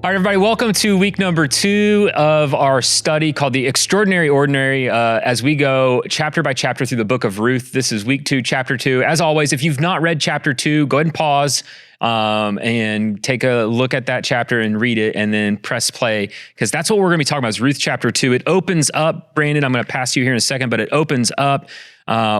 All right, everybody, welcome to week number 2 of our study called The Extraordinary Ordinary as we go chapter by chapter through the book of Ruth. This is week 2, chapter 2. As always, if you've not read chapter 2, go ahead and pause and take a look at that chapter and read it and then press play, because that's what we're going to be talking about is Ruth chapter 2. It opens up, Brandon, I'm going to pass you here in a second, but it opens up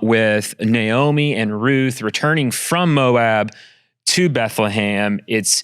with Naomi and Ruth returning from Moab to Bethlehem. It's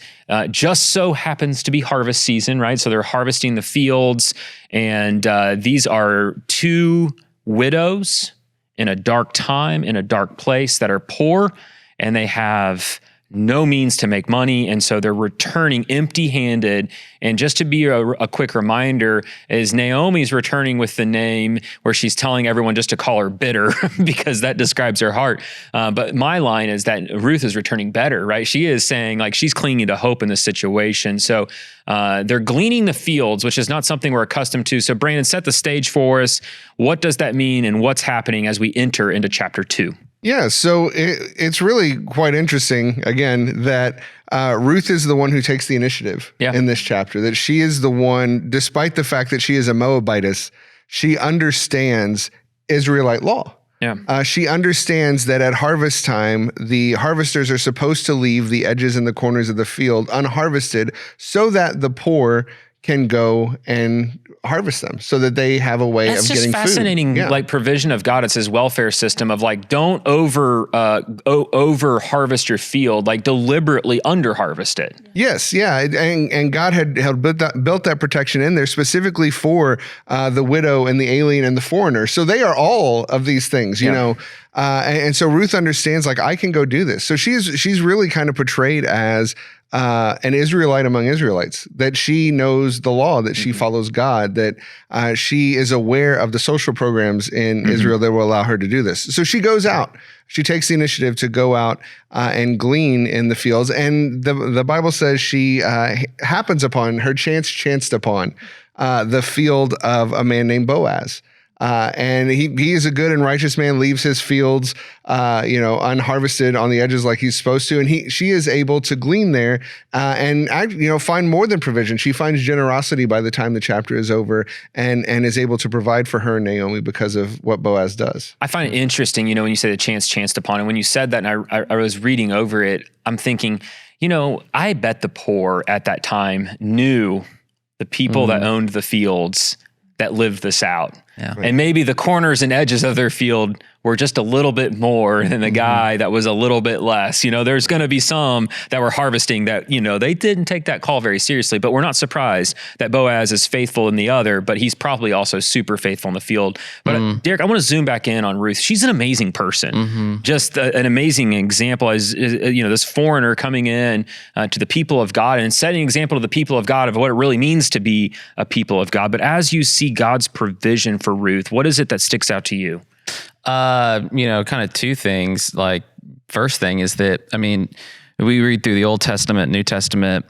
just so happens to be harvest season, right? So they're harvesting the fields, and these are 2 widows in a dark time, in a dark place, that are poor, and they have no means to make money, and so they're returning empty-handed. And just to be a quick reminder, is Naomi's returning with the name where she's telling everyone just to call her bitter because that describes her heart. But my line is that Ruth is returning better, right? She is saying, like, she's clinging to hope in this situation. So they're gleaning the fields, which is not something we're accustomed to. So Brandon, set the stage for us. What does that mean, and what's happening as we enter into chapter 2? Yeah, so it's really quite interesting, again, that Ruth is the one who takes the initiative in this chapter, that she is the one, despite the fact that she is a Moabitess, she understands Israelite law. Yeah. She understands that at harvest time, the harvesters are supposed to leave the edges and the corners of the field unharvested so that the poor can go and harvest them, so that they have a way of getting food. That's just fascinating, like, provision of God. It's his welfare system of, like, don't over harvest your field, like deliberately under harvest it. Yes, yeah, and God had built that protection in there specifically for the widow and the alien and the foreigner. So they are all of these things, you know. And so Ruth understands, like, I can go do this. So she's really kind of portrayed as an Israelite among Israelites, that she knows the law, that she follows God, that she is aware of the social programs in Israel that will allow her to do this. So she goes out. She takes the initiative to go out and glean in the fields. And the Bible says she happens upon, her chanced upon the field of a man named Boaz. And he is a good and righteous man, leaves his fields, unharvested on the edges like he's supposed to. And she is able to glean there, and find more than provision. She finds generosity by the time the chapter is over, and is able to provide for her and Naomi because of what Boaz does. I find it interesting, when you say the chanced upon, and when you said that, and I was reading over it, I'm thinking, I bet the poor at that time knew the people that owned the fields that lived this out. Yeah. And maybe the corners and edges of their field were just a little bit more than the guy that was a little bit less. There's going to be some that were harvesting that, they didn't take that call very seriously, but we're not surprised that Boaz is faithful in the other, but he's probably also super faithful in the field. But Derek, I want to zoom back in on Ruth. She's an amazing person, just an amazing example as, this foreigner coming in to the people of God and setting an example to the people of God of what it really means to be a people of God. But as you see God's provision for Ruth, what is it that sticks out to you? Kind of 2 things. Like, first thing is that, we read through the Old Testament, New Testament,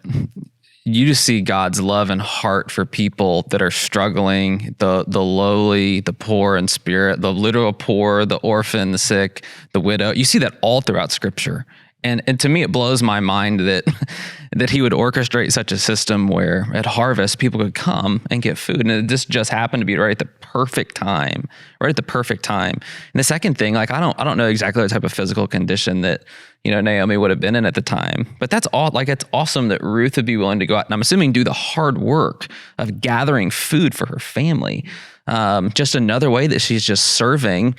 you just see God's love and heart for people that are struggling, the lowly, the poor in spirit, the literal poor, the orphan, the sick, the widow. You see that all throughout Scripture. And to me, it blows my mind that he would orchestrate such a system where at harvest, people could come and get food. And this just happened to be right at the perfect time. And the second thing, like, I don't know exactly what type of physical condition that, Naomi would have been in at the time, but that's all, like, it's awesome that Ruth would be willing to go out and, I'm assuming, do the hard work of gathering food for her family. Just another way that she's just serving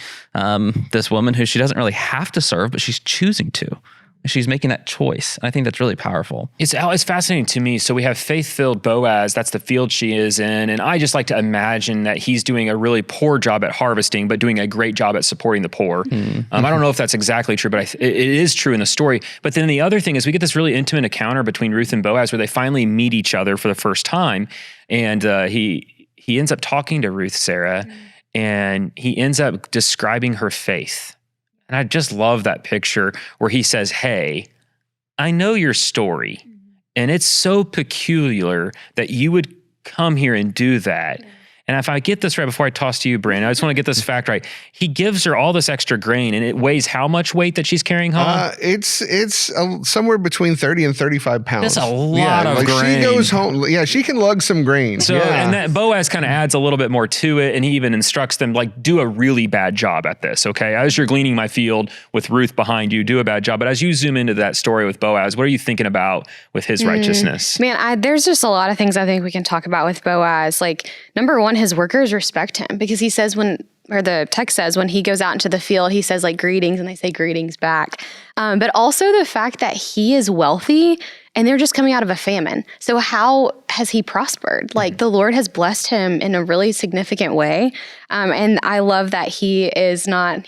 this woman who she doesn't really have to serve, but she's choosing to. She's making that choice. I think that's really powerful. It's fascinating to me. So we have faith-filled Boaz. That's the field she is in. And I just like to imagine that he's doing a really poor job at harvesting, but doing a great job at supporting the poor. I don't know if that's exactly true, but it is true in the story. But then the other thing is we get this really intimate encounter between Ruth and Boaz where they finally meet each other for the first time. And he ends up talking to Ruth, Sarah, and he ends up describing her faith. And I just love that picture where he says, hey, I know your story, and it's so peculiar that you would come here and do that. And if I get this right before I toss to you, Brandon, I just want to get this fact right. He gives her all this extra grain, and it weighs how much weight that she's carrying home? It's somewhere between 30 and 35 pounds. That's a lot of grain. She goes home. Yeah, she can lug some grain. So, and that Boaz kind of adds a little bit more to it, and he even instructs them, like, do a really bad job at this, okay? As you're gleaning my field with Ruth behind you, do a bad job. But as you zoom into that story with Boaz, what are you thinking about with his righteousness? Man, there's just a lot of things I think we can talk about with Boaz. Like, number one, his workers respect him because he says the text says when he goes out into the field, he says like greetings, and they say greetings back. But also the fact that he is wealthy and they're just coming out of a famine. So how has he prospered? Like the Lord has blessed him in a really significant way. And I love that he is not,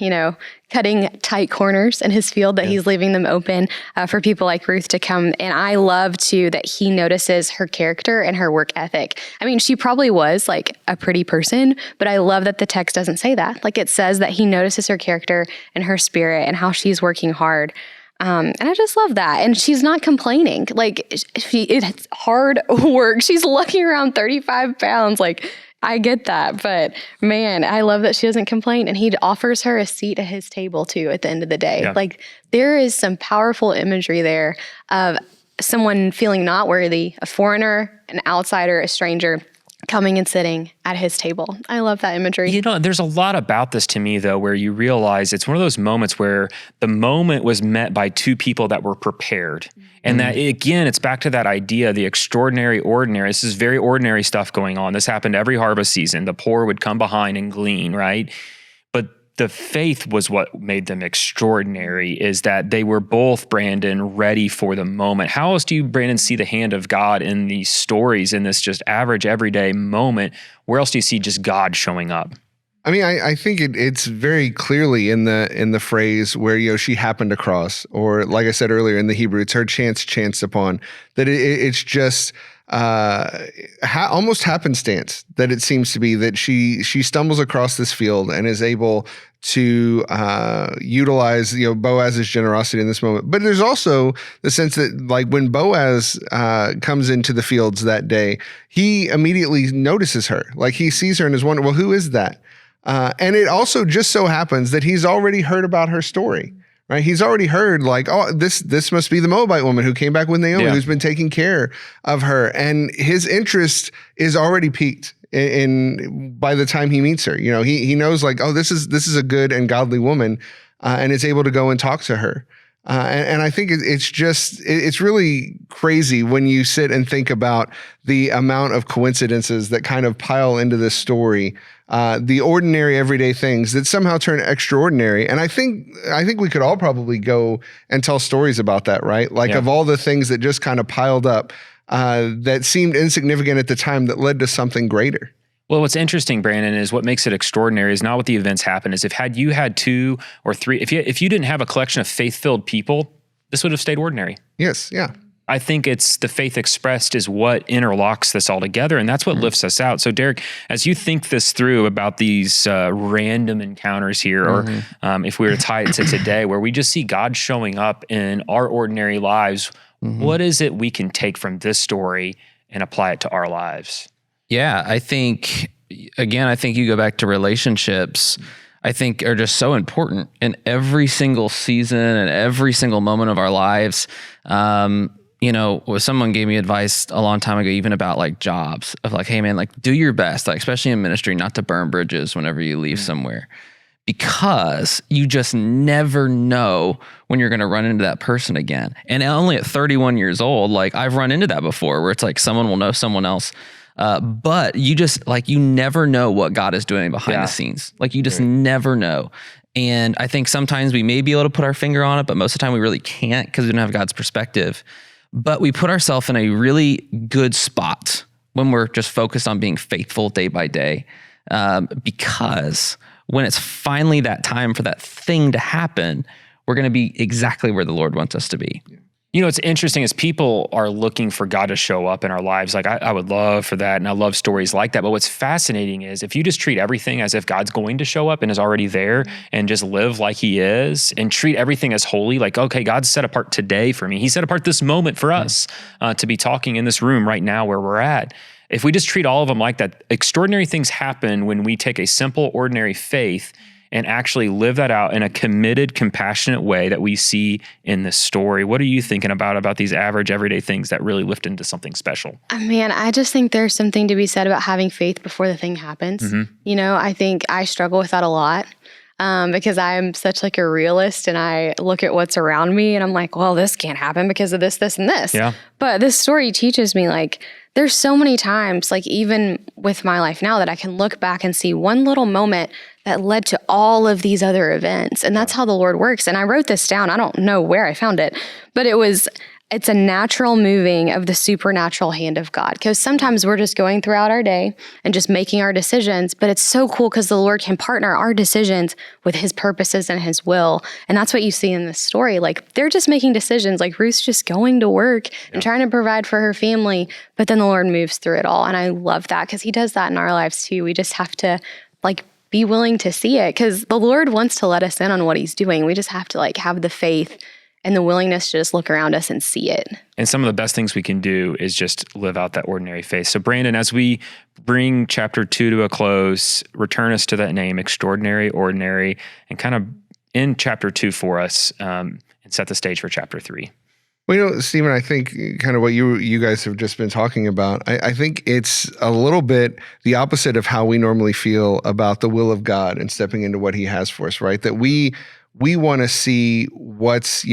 cutting tight corners in his field, that he's leaving them open for people like Ruth to come. And I love too that he notices her character and her work ethic. I mean, she probably was like a pretty person, but I love that the text doesn't say that. Like it says that he notices her character and her spirit and how she's working hard. And I just love that. And she's not complaining. Like it's hard work. She's lugging around 35 pounds. Like I get that, but man, I love that she doesn't complain. And he offers her a seat at his table too at the end of the day. Yeah. Like there is some powerful imagery there of someone feeling not worthy, a foreigner, an outsider, a stranger, coming and sitting at his table. I love that imagery. There's a lot about this to me, though, where you realize it's one of those moments where the moment was met by two people that were prepared. And that, again, it's back to that idea, the extraordinary ordinary. This is very ordinary stuff going on. This happened every harvest season. The poor would come behind and glean, right? But the faith was what made them extraordinary, is that they were both, Brandon, ready for the moment. How else do you, Brandon, see the hand of God in these stories, in this just average, everyday moment? Where else do you see just God showing up? I mean, I think it's very clearly in the phrase where, she happened across, or like I said earlier in the Hebrew, it's her chanced upon, that it's just almost happenstance that it seems to be, that she stumbles across this field and is able to utilize Boaz's generosity in this moment. But there's also the sense that, like, when Boaz comes into the fields that day, he immediately notices her. Like he sees her and is wondering, well, who is that? And it also just so happens that he's already heard about her story. Right? He's already heard, like, oh, this must be the Moabite woman who came back with Naomi, who's been taking care of her. And his interest is already piqued in by the time he meets her. He knows, like, oh, this is a good and godly woman, and is able to go and talk to her. And I think it's really crazy when you sit and think about the amount of coincidences that kind of pile into this story, the ordinary everyday things that somehow turn extraordinary. And I think we could all probably go and tell stories about that, right? Like of all the things that just kind of piled up that seemed insignificant at the time that led to something greater. Well, what's interesting, Brandon, is what makes it extraordinary is not what the events happen. Is had you had two or three, if you didn't have a collection of faith-filled people, this would have stayed ordinary. Yes, yeah. I think it's the faith expressed is what interlocks this all together, and that's what lifts us out. So, Derek, as you think this through about these random encounters here, or if we were to tie it to today, where we just see God showing up in our ordinary lives, what is it we can take from this story and apply it to our lives? Yeah, I think you go back to relationships, I think are just so important in every single season and every single moment of our lives. Someone gave me advice a long time ago, even about like jobs, of like, hey man, like do your best, like especially in ministry, not to burn bridges whenever you leave somewhere, because you just never know when you're going to run into that person again. And only at 31 years old, like I've run into that before, where it's like someone will know someone else. But you just like, you never know what God is doing behind the scenes. Like you just never know. And I think sometimes we may be able to put our finger on it, but most of the time we really can't because we don't have God's perspective. But we put ourselves in a really good spot when we're just focused on being faithful day by day. Because when it's finally that time for that thing to happen, we're going to be exactly where the Lord wants us to be. It's interesting as people are looking for God to show up in our lives. Like I would love for that. And I love stories like that. But what's fascinating is if you just treat everything as if God's going to show up and is already there, and just live like he is, and treat everything as holy, like, okay, God's set apart today for me. He set apart this moment for us to be talking in this room right now where we're at. if we just treat all of them like that, extraordinary things happen when we take a simple, ordinary faith and actually live that out in a committed, compassionate way that we see in this story. What are you thinking about these average, everyday things that really lift into something special? Man, I just think there's something to be said about having faith before the thing happens. You know, I think I struggle with that a lot. Because I'm such like a realist and I look at what's around me and I'm like, well, this can't happen because of this, this, and this. Yeah. But this story teaches me like there's so many times, like even with my life now, that I can look back and see one little moment that led to all of these other events. And that's how the Lord works. And I wrote this down. I don't know where I found it, but it's a natural moving of the supernatural hand of God. Because sometimes we're just going throughout our day and just making our decisions, but it's so cool because the Lord can partner our decisions with his purposes and his will. And that's what you see in this story. Like they're just making decisions, like Ruth's just going to work and trying to provide for her family, but then the Lord moves through it all. And I love that because he does that in our lives too. We just have to like be willing to see it because the Lord wants to let us in on what he's doing. We just have to like have the faith and the willingness to just look around us and see it. And some of the best things we can do is just live out that ordinary faith. So Brandon, as we bring chapter 2 to a close, return us to that name, extraordinary, ordinary, and kind of end chapter 2 for us and set the stage for chapter 3. Well, you know, Stephen, I think kind of what you guys have just been talking about, I think it's a little bit the opposite of how we normally feel about the will of God and stepping into what he has for us, right? That we want to see what's,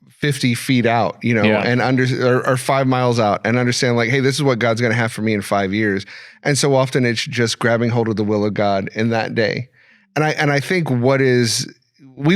50 feet out, and or 5 miles out and understand like, hey, this is what God's going to have for me in 5 years. And so often it's just grabbing hold of the will of God in that day. And I think we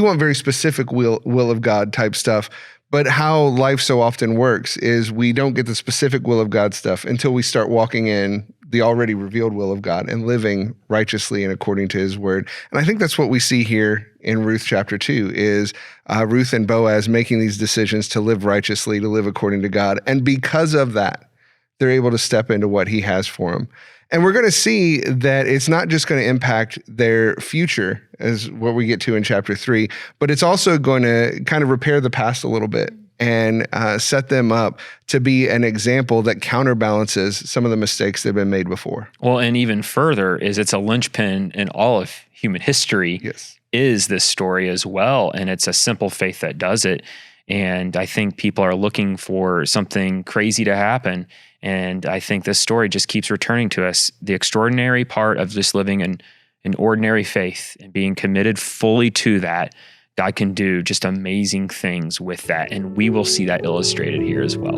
want very specific will of God type stuff, but how life so often works is we don't get the specific will of God stuff until we start walking in the already revealed will of God and living righteously and according to his word. And I think that's what we see here in Ruth chapter 2 is Ruth and Boaz making these decisions to live righteously, to live according to God. And because of that, they're able to step into what he has for them. And we're going to see that it's not just going to impact their future as what we get to in chapter 3, but it's also going to kind of repair the past a little bit and set them up to be an example that counterbalances some of the mistakes that have been made before. Well, and even further is it's a linchpin in all of human history. Yes. Is this story as well. And it's a simple faith that does it. And I think people are looking for something crazy to happen. And I think this story just keeps returning to us the extraordinary part of just living an ordinary faith and being committed fully to that. God can do just amazing things with that. And we will see that illustrated here as well.